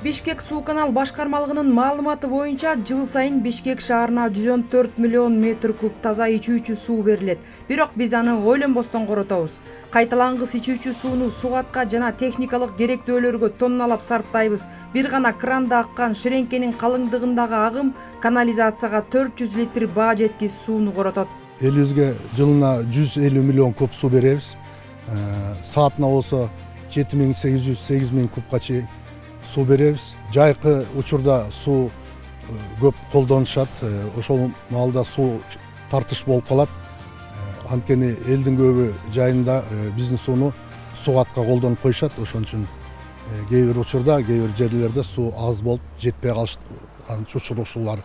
Бишкек суу канал башкармалыгынын маалыматы боюнча жыл сайын Бишкек шаарына 114 миллион метр куб таза ичүүчү суу берилет. Бирок биз аны ойлонбостон коротобуз. Кайталангыс ичүүчү сууну сугатка жана техникалык керектөөлөргө тонналап сарптайбыз. Бир гана кранда аккан ширеңкенин калыңдыгындагы агым канализацияга 400 литр баа жеткис сууну коротот. Элибизге жылына 150 миллион куб суу беребиз. Саатына болсо 7800-8000 кубка чейин суу беребиз. Жайкы учурда суу көп колдонушат. Ошол маалда суу тартыш болуп калат. Анткени элдин көбү жайында биздин сууну сугатка колдонуп коюшат. Ошон үчүн кээ бир учурда, кээ бир жерлерде суу аз болуп жетпей калышат учурлар.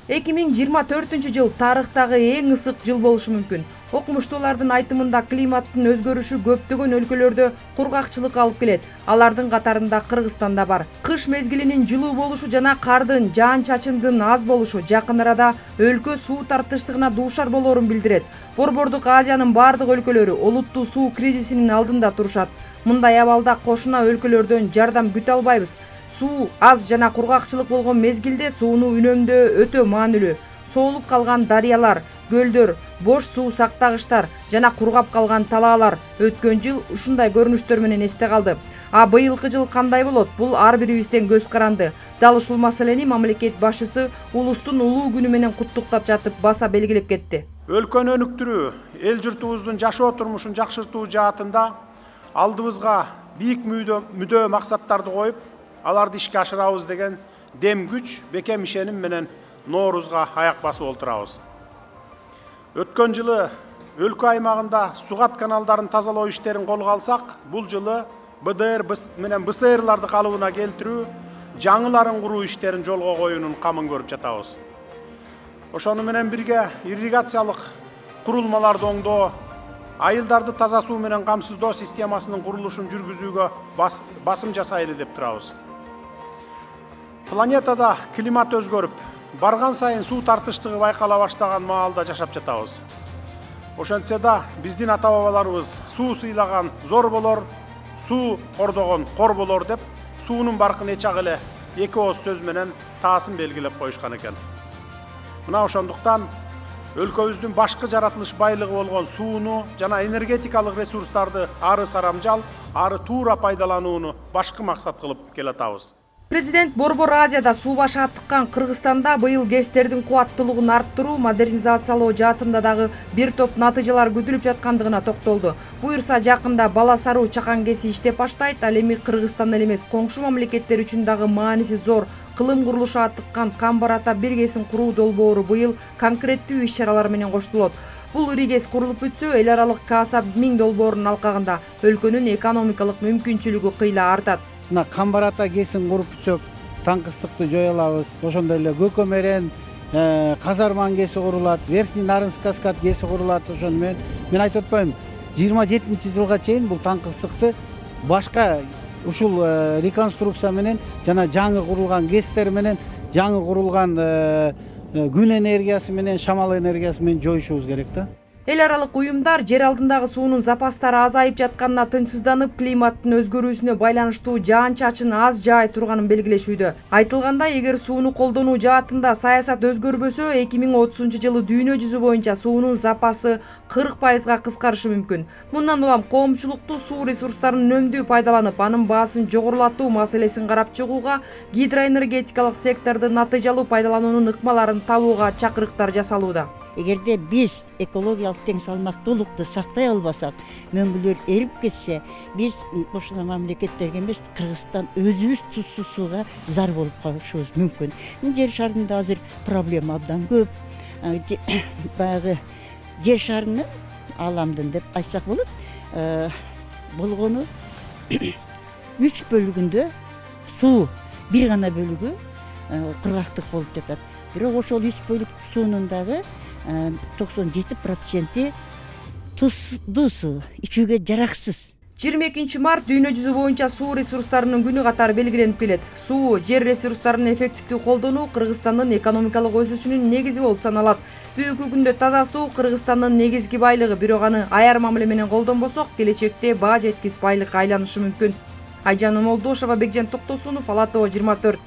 2024 жыл тарыхтагы эң ысык жыл болушу мүмкүн. Окумуштуулардын айтымында климаттын өзгөрүшү көптөгөн өлкөлөрдө кургакчылык алып келет. Алардын катарында Кыргызстан да бар. Кыш мезгилинин жылуу болушу жана кардын, жаан-чачындын аз болушу жакын арада өлкө суу тартыштыгына дуушар болоорун билдирет. Борбордук Азиянын бардык өлкөлөрү олуттуу суу кризисинин алдында турушат. Мындай абалда кошуна өлкөлөрдөн жардам күтө албайбыз. Суу аз жана кургакчылык болгон мезгилде сууну үнөмдөө өтө маанилүү. Соолуп калган дарыялар, көлдөр, бош суу сактагычтар жана кургап калган талаалар өткөн жыл ушундай көрүнүштөр менен эсте калды. А быйылкы жыл кандай болот? Бул ар бирибизден көз каранды. Дал ушул маселени мамлекет башчысы улустун улуу күнү менен куттуктап жатып баса белгилеп кетти. Өлкөнү өнүктүрүү, эл журтубуздун жашоо турмушун жакшыртуу жаатында алдыбызга бийик мүдөө максаттарды коюп, аларды ишке ашырабыз деген дем күч, бекем ишеним менен Ноорузга аяк басып олтурабыз. Өткөн жылы өлкө аймагында сугат каналдарын тазалоо иштерин колго алсак, бул жылы БДР менен БСРларды калыбына келтирүү, жаңыларын куруу иштерин жолго коюунун камын көрүп жатабыз. Ошону менен бирге ирригациялык курулмаларды оңдоо, айылдарды таза суу менен камсыздоо системасынын курулушун жүргүзүүгө басым жасайлы деп турабыз. Планетада климат өзгөрүп, барган сайын суу тартыштыгы байкала баштаган маалда жашап жатабыз. Ошентсе да биздин ата-бабаларыбыз суу сыйлаган зор болор, суу кордогон кор болор деп суунун баркын эчак эле эки ооз сөз менен таасын белгилеп коюшкан экен. Мына ошондуктан өлкөбүздүн башкы жаратылыш байлыгы болгон сууну жана энергетикалык ресурстарды ары сарамжал, ары туура пайдаланууну башкы максат кылып келатабыз. Президент Борбор Азияда суу башы аттыккан Кыргызстанда быйыл ГЭСтердин кубаттуулугун арттыруу, модернизациялоо жаатында дагы бир топ натыйжалар күтүлүп жаткандыгына токтолду. Буюрса жакында Бала Саруу чакан ГЭСи иштеп баштайт. Ал эми Кыргызстан эле эмес, коңшу мамлекеттер үчүн дагы мааниси зор кылым курулушу аттыккан Камбар Ата бир ГЭСин куруу долбоору быйыл конкреттүү иш-чаралар менен коштулот. Бул ири ГЭС курулуп бүтсө, эл аралык Каасап 1000 долбоорунун алкагында өлкөнүн экономикалык мүмкүнчүлүгү кыйла артат. Мына Камбар Ата ГЭСин куруп бүтсөк, таңкыстыкты жое алабыз. Ошондой эле Көкөмерен, Казарман ГЭСи курулат, Верхний Нарынск каскад ГЭСи курулат. Ошону мен айтып атпаймынбы, 27-жылга чейин бул таңкыстыкты башка ушул реконструкция менен жана жаңы курулган ГЭСтер менен, жаңы курулган күн энергиясы менен, шамал энергиясы менен жоюшубуз керек да. Эл аралык уюмдар жер алдындагы суунун запастары азайып жатканына тынчсызданып, климаттын өзгөрүүсүнө байланыштуу жаан-чачын аз жаай турганын белгилешүүдө. Айтылгандай, эгер сууну колдонуу жаатында саясат өзгөрбөсө, 2030 жылы дүйнө жүзү боюнча суунун запасы 40%га кыскарышы мүмкүн. Мындан улам коомчулукту суу ресурстарын үнөмдүү пайдаланып, анын баасын жогорулатуу маселесин карап чыгууга, гидроэнергетикалык секторду натыйжалуу пайдалануунун ыкмаларын табууга чакырыктар жасалууда. Эгерде биз экологиялык тең салмактуулукту сактай албасак, мөңгүлөр эрип кетсе, биз кошуна мамлекеттерге эмес, Кыргызстан өзүбүз тузсуз сууга зар болуп калышыбыз мүмкүн. Жер шарында азыр проблема абдан көп. Баягы жер шарынын, аламдын деп айтсак болот, болгону 3 бөлүгүндө суу, бир гана бөлүгү кургактык болуп жатат. Бирок ошол 3 бөлүк суунун дагы 97% тузду суу, ичүүгө жараксыз. 22 март дүйнө жүзү боюнча суу ресурстарынын күнү катары белгиленип келет. Суу, жер ресурстарын эффективдүү колдонуу Кыргызстандын экономикалык өсүшүнүн негизи болуп саналат. Бүгүнкү күндө таза суу Кыргызстандын негизги байлыгы, бирок аны аяр мамиле менен колдонбосок, келечекте баа жеткис байлыкка айланышы мүмкүн. Айжан Омолдошова, Бекжан Токтосунов, Ала Тоо 24.